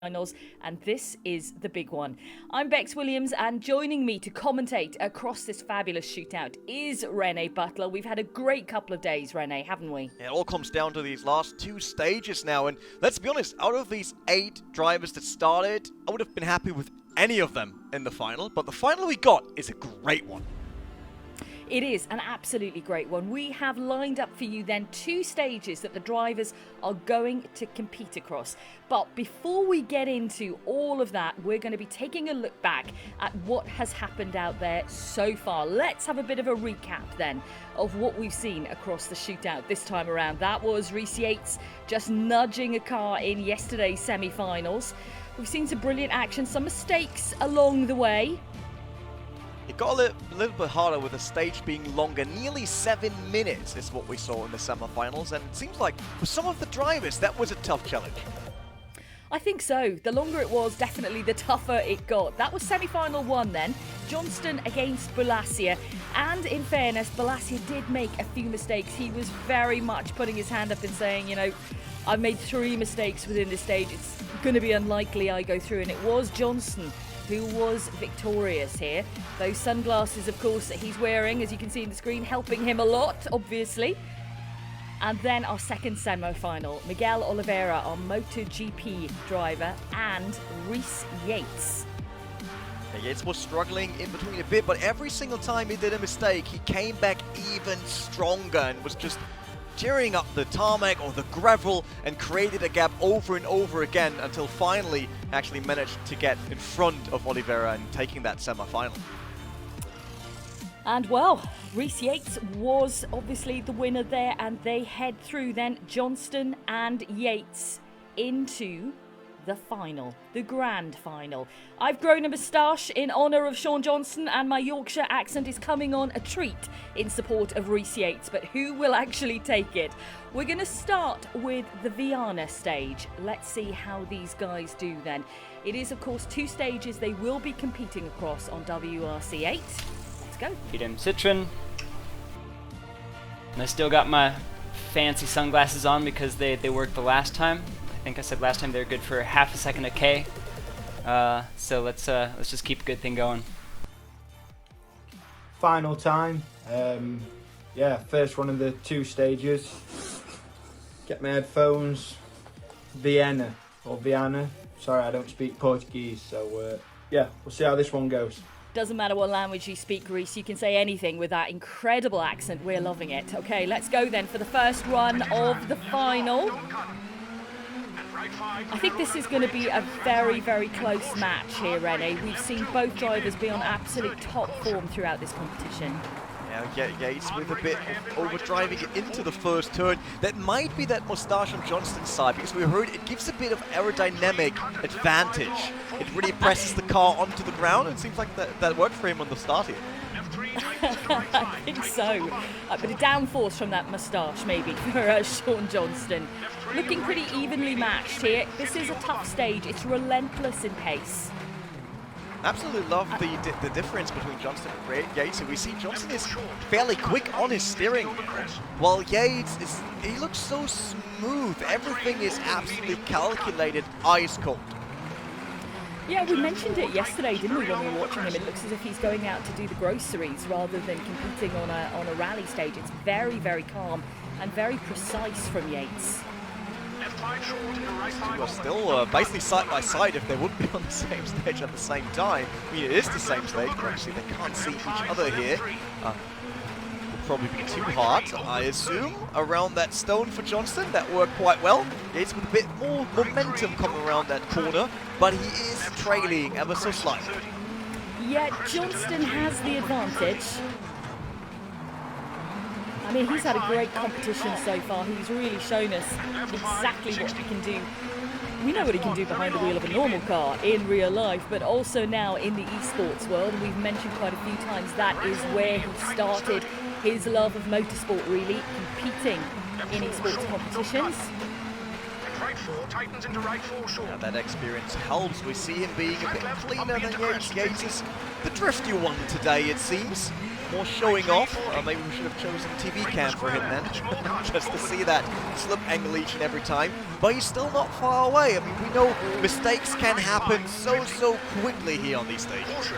Finals, and this is the big one. I'm Bex Williams, and joining me to commentate across this fabulous shootout is Rene Butler. We've had a great couple of days, Rene, haven't we? It all comes down to these last two stages now, and let's be honest, out of these 8 drivers that started, I would have been happy with any of them in the final, but the final we got is a great one. It is an absolutely great one. We have lined up for you then 2 stages that the drivers are going to compete across. But before we get into all of that, we're going to be taking a look back at what has happened out there so far. Let's have a bit of a recap then of what we've seen across the shootout this time around. That was Rhys Yates just nudging a car in yesterday's semi-finals. We've seen some brilliant action, some mistakes along the way. It got a little bit harder with the stage being longer. Nearly 7 minutes is what we saw in the semi-finals, and it seems like for some of the drivers that was a tough challenge. I think so. The longer it was, definitely the tougher it got. That was semi-final 1 then. Johnston against Bolasia. And in fairness, Bolasia did make a few mistakes. He was very much putting his hand up and saying, you know, I've made 3 mistakes within this stage. It's going to be unlikely I go through. And it was Johnston who was victorious here. Those sunglasses, of course, that he's wearing, as you can see on the screen, helping him a lot, obviously. And then our second semi-final, Miguel Oliveira, our MotoGP driver, and Rhys Yates. Yates was struggling in between a bit, but every single time he did a mistake, he came back even stronger and was just tearing up the tarmac or the gravel and created a gap over and over again until finally actually managed to get in front of Oliveira and taking that semi-final. And well, Rhys Yates was obviously the winner there, and they head through then Johnston and Yates into the final, the grand final. I've grown a moustache in honour of Sean Johnston, and my Yorkshire accent is coming on a treat in support of Rhys Yates, but who will actually take it? We're going to start with the Viana stage. Let's see how these guys do then. It is, of course, 2 stages they will be competing across on WRC 8. Let's go. Freedom Citroen. And I still got my fancy sunglasses on because they worked the last time. I think I said last time they were good for half a second a K. So let's just keep a good thing going. Final time. Yeah, first one of the 2 stages. Get my headphones. Viana. Sorry, I don't speak Portuguese, so yeah, we'll see how this one goes. Doesn't matter what language you speak, Rhys, you can say anything with that incredible accent. We're loving it. Okay, let's go then for the first run of the final. I think this is going to be a very, very close match here, Rene. We've seen both drivers be on absolute top form throughout this competition. Now Yates with a bit of overdriving it into the first turn. That might be that moustache on Johnston's side, because we heard it gives a bit of aerodynamic advantage. It really presses the car onto the ground, and it seems like that worked for him on the start here. I think so. A bit of downforce from that moustache, maybe, for Sean Johnston. Looking pretty evenly matched here. This is a tough stage. It's relentless in pace. Absolutely love the difference between Johnston and Yates. We see Johnston is fairly quick on his steering, while Yates he looks so smooth. Everything is absolutely calculated, ice cold. Yeah, we mentioned it yesterday, didn't we, when we were watching him? It looks as if he's going out to do the groceries rather than competing on a rally stage. It's very, very calm and very precise from Yates. We're still basically side by side if they wouldn't be on the same stage at the same time. I mean, it is the same stage, but actually they can't see each other here. Will probably be too hard, I assume, around that stone for Johnston. That worked quite well. Yates with a bit more momentum coming around that corner, but he is trailing ever so slightly. Yeah, Johnston has the advantage. I mean, he's had a great competition so far. He's really shown us exactly what he can do. We know what he can do behind the wheel of a normal car in real life, but also now in the eSports world. And we've mentioned quite a few times that is where he started his love of motorsport, really, competing in eSports competitions. Yeah, that experience helps. We see him being a bit cleaner than Yates. Yates is the drifty one today, it seems. more showing off. Maybe we should have chosen TV cam for him then, just to see that slip angle each and every time. But he's still not far away. I mean, we know mistakes can happen so quickly here on these stages.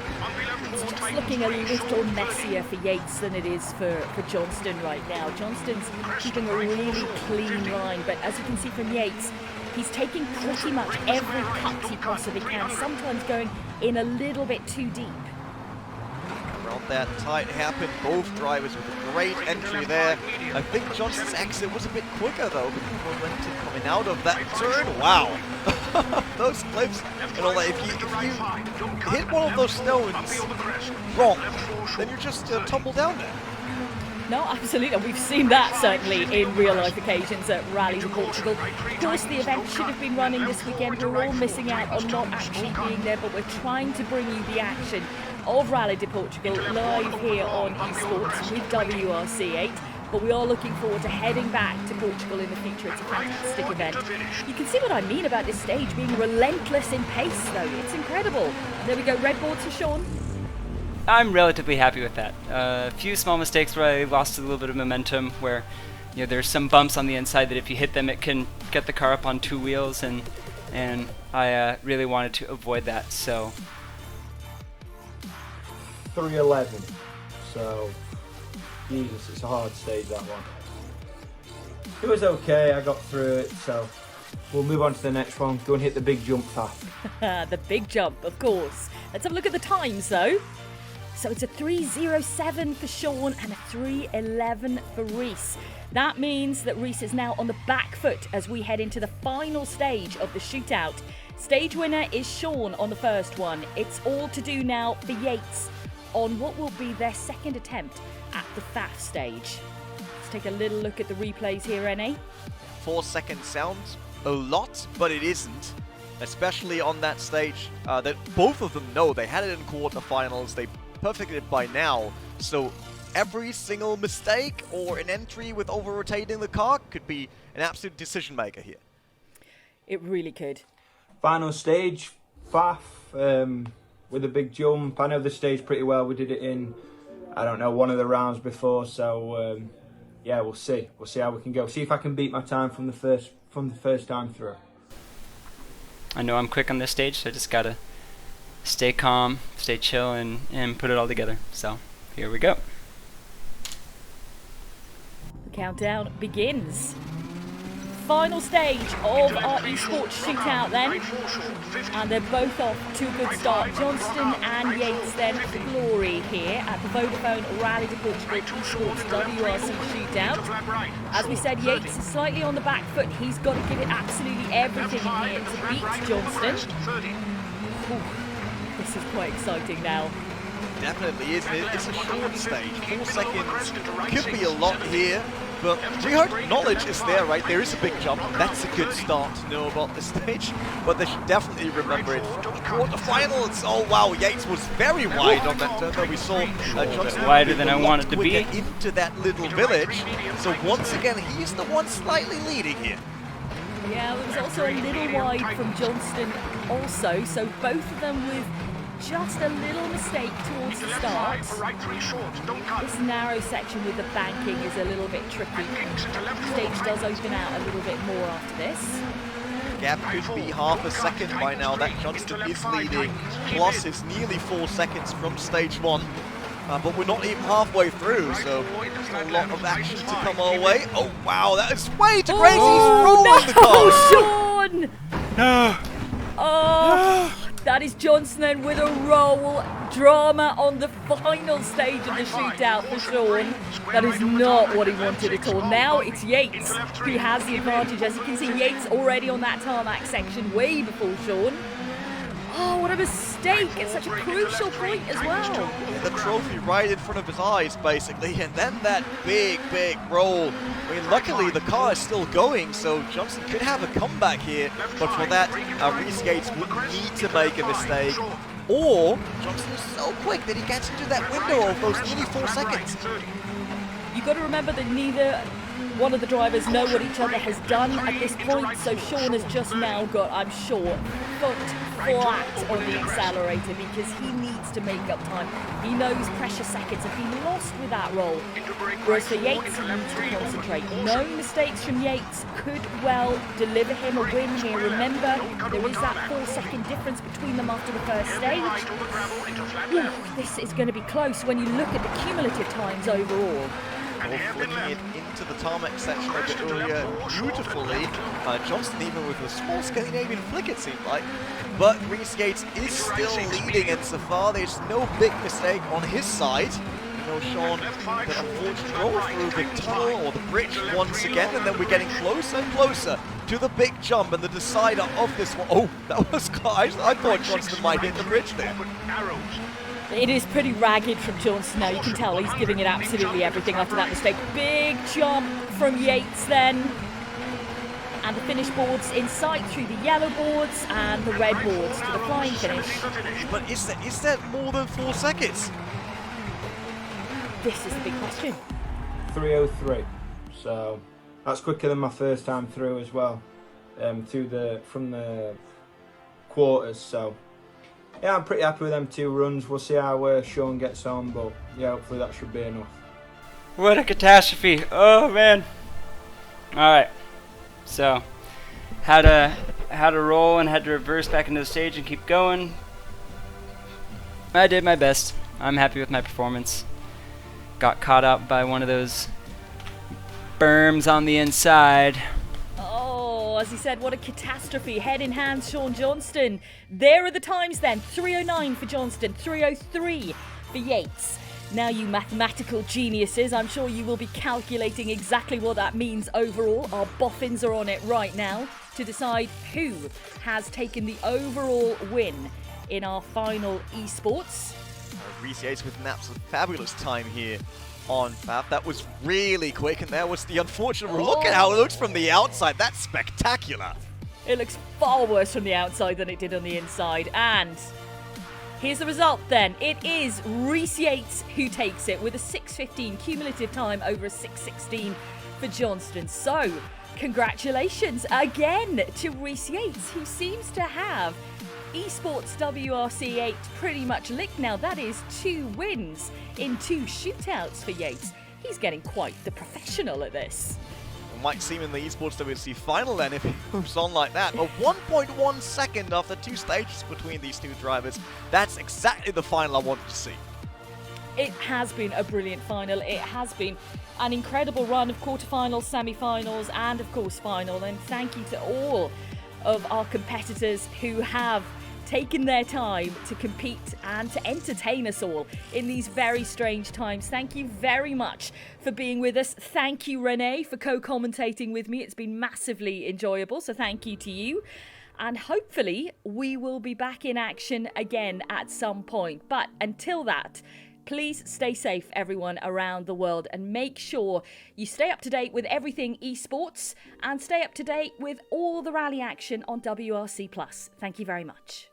It's just looking a little messier for Yates than it is for Johnston right now. Johnston's keeping a really clean line, but as you can see from Yates, he's taking pretty much every cut he possibly can, sometimes going in a little bit too deep. Around that tight hairpin, both drivers with a great entry there. I think Johnston's exit was a bit quicker though, with momentum coming out of that turn. Wow! Those clips and all that. If you hit one of those stones wrong, then you just tumble down there. No, absolutely. We've seen that certainly in real-life occasions at Rally to Portugal. Of course, the event should have been running this weekend. We're all missing out on not actually being there, but we're trying to bring you the action of Rally to Portugal live here on eSports with WRC 8. But we are looking forward to heading back to Portugal in the future. It's a fantastic event. You can see what I mean about this stage being relentless in pace, though. It's incredible. There we go, red board to Sean. I'm relatively happy with that. A few small mistakes where I lost a little bit of momentum, where there's some bumps on the inside that if you hit them, it can get the car up on two wheels, and I really wanted to avoid that. So 311. So Jesus, it's a hard stage, that one. It was okay. I got through it. So we'll move on to the next one. Go and hit the big jump fast. The big jump, of course. Let's have a look at the times, though. So it's a 3:07 for Sean and a 3:11 for Reese. That means that Reese is now on the back foot as we head into the final stage of the shootout. Stage winner is Sean on the first one. It's all to do now for Yates on what will be their second attempt at the FAF stage. Let's take a little look at the replays here, Rene. 4 seconds sounds a lot, but it isn't. Especially on that stage that both of them know. They had it in quarterfinals. They perfected it by now. So every single mistake or an entry with over-rotating the car could be an absolute decision maker here. It really could. Final stage, FAF, with a big jump. I know the stage pretty well. We did it in, I don't know, one of the rounds before. So yeah, we'll see. We'll see how we can go. See if I can beat my time from the first time through. I know I'm quick on this stage, so I just gotta stay calm, stay chill, and put it all together. So here we go. The countdown begins. Final stage of our eSports shootout then. And they're both off to a good start. Johnston and Yates then for glory here at the Vodafone Rally to Portugal eSports WRC Shootout. As we said, Yates is slightly on the back foot. He's got to give it absolutely everything here to beat Johnston. Ooh, this is quite exciting now. Definitely is. It's a short stage. 4 seconds could be a lot here. But we heard knowledge is there, right? There is a big jump. That's a good start to know about this stage. But they should definitely remember it from quarterfinals. Oh wow, Yates was very wide on that turn that we saw. Johnston wider than I wanted to be. Into that little village. So once again, he's the one slightly leading here. Yeah, it was also a little wide from Johnston also. So both of them with just a little mistake towards the start. This narrow section with the banking is a little bit tricky. The stage does open out a little bit more after this. Gap could be half a second by now that Johnston is leading. Plus is nearly 4 seconds from stage 1. But we're not even halfway through, so there's a lot of action to come our way. Oh wow, that is way too crazy. He's rolling the car. Sean! No! Oh! That is Johnston with a roll. Drama on the final stage of the shootout for Sean. That is not what he wanted at all. Now it's Yates who has the advantage. As you can see, Yates already on that tarmac section way before Sean. Oh, what a mistake at such a crucial point as well. Yeah, the trophy right in front of his eyes, basically, and then that big roll. I mean, luckily the car is still going, so Johnston could have a comeback here, but for that, Reese Yates would need to make a mistake, or Johnston is so quick that he gets into that window of those nearly 4 seconds. You've got to remember that neither one of the drivers know what each other has done at this point, so Sean has just now got, I'm sure, foot flat on the accelerator because he needs to make up time. He knows precious seconds have been lost with that roll. Whereas for Yates, he needs to concentrate. No mistakes from Yates could well deliver him a win here. Remember, there is that 4-second difference between them after the first stage. Ooh, this is going to be close when you look at the cumulative times overall. Flicking it into the tarmac section a bit earlier beautifully. Johnston even with a small Scandinavian flick it seemed like. But Reese Yates is still leading, and so far there's no big mistake on his side. You know, Sean, the unfortunate roll through the tunnel or the bridge once again, and then we're getting closer and closer to the big jump and the decider of this one. Oh, that was close. I thought Johnston might hit the bridge there. It is pretty ragged from Johnston now. You can tell he's giving it absolutely everything after that mistake. Big jump from Yates then. And the finish boards in sight through the yellow boards and the red boards to the flying finish. But is there more than 4 seconds? This is the big question. 3:03. So that's quicker than my first time through as well. From the quarters. So yeah, I'm pretty happy with them 2 runs. We'll see how Sean gets on, but yeah, hopefully that should be enough. What a catastrophe. Oh, man. Alright. So, had to roll and had to reverse back into the stage and keep going. I did my best. I'm happy with my performance. Got caught up by one of those berms on the inside. Oh, as he said, what a catastrophe. Head in hand, Sean Johnston. There are the times then. 3:09 for Johnston, 3:03 for Yates. Now, you mathematical geniuses, I'm sure you will be calculating exactly what that means overall. Our boffins are on it right now to decide who has taken the overall win in our final eSports. Reese Yates with an absolute fabulous time here on Fab. That was really quick, and there was the unfortunate. Look at how it looks from the outside. That's spectacular. It looks far worse from the outside than it did on the inside. And here's the result then. It is Reese Yates who takes it with a 6:15 cumulative time over a 6:16 for Johnston. So, congratulations again to Reese Yates, who seems to have eSports WRC 8 pretty much licked now. That is 2 wins in 2 shootouts for Yates. He's getting quite the professional at this. Might seem in the eSports WRC final then if he moves on like that. But 1.1 second after 2 stages between these 2 drivers. That's exactly the final I wanted to see. It has been a brilliant final. It has been an incredible run of quarterfinals, semi-finals, and of course final. And thank you to all of our competitors who have taken their time to compete and to entertain us all in these very strange times. Thank you very much for being with us. Thank you, Renee, for co-commentating with me. It's been massively enjoyable, so thank you to you. And hopefully we will be back in action again at some point. But until that, please stay safe, everyone around the world, and make sure you stay up to date with everything eSports and stay up to date with all the rally action on WRC+. Thank you very much.